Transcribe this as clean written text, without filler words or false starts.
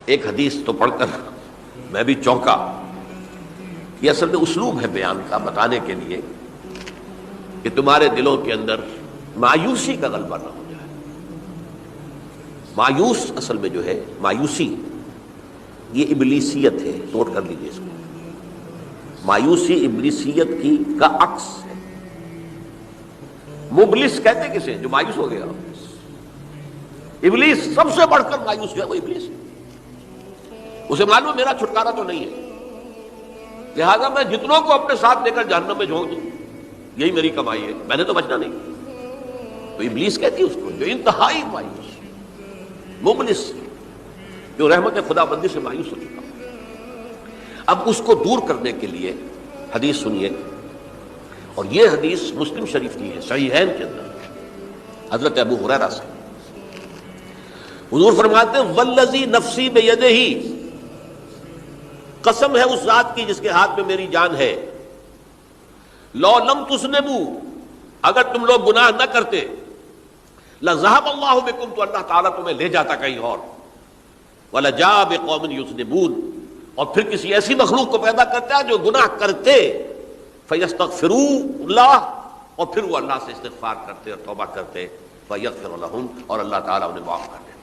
ایک حدیث تو پڑھ کر میں بھی چونکا. یہ اصل میں اسلوب ہے بیان کا، بتانے کے لیے کہ تمہارے دلوں کے اندر مایوسی کا غلبہ نہ ہو جائے. مایوس اصل میں جو ہے مایوسی یہ ابلیسیت ہے، نوٹ کر لیجیے اس کو. مایوسی ابلیسیت کی کا عکس ہے. مبلس کہتے کسے؟ جو مایوس ہو گیا. ابلیس سب سے بڑھ کر مایوس جو ہے وہ ابلیس ہے. اسے معلوم میرا چھٹکارا تو نہیں ہے، لہذا میں جتنوں کو اپنے ساتھ لے کر جہنم میں جھونک دوں یہی میری کمائی ہے، میں نے تو بچنا نہیں. تو ابلیس کہتی ہے اس کو جو انتہائی مایوس، مبلس، جو رحمت خدا بندی سے مایوس ہو چکا. اب اس کو دور کرنے کے لیے حدیث سنیے، اور یہ حدیث مسلم شریف کی ہے، صحیحین کے اندر حضرت ابو ہریرہ سے. حضور فرماتے ہیں والذی نفسی بیدہ، قسم ہے اس ذات کی جس کے ہاتھ میں میری جان ہے، لو لم تذنبوا، اگر تم لوگ گناہ نہ کرتے، لذهب اللہ بکم، تو اللہ تعالیٰ تمہیں لے جاتا کہیں اور، ولجاء بقوم یذنبون، اور پھر کسی ایسی مخلوق کو پیدا کرتا ہے جو گناہ کرتے، فیستغفروا اللہ، اور پھر وہ اللہ سے استغفار کرتے اور توبہ کرتے، فیغفر لہم، اور اللہ تعالیٰ انہیں معاف کر دیتا.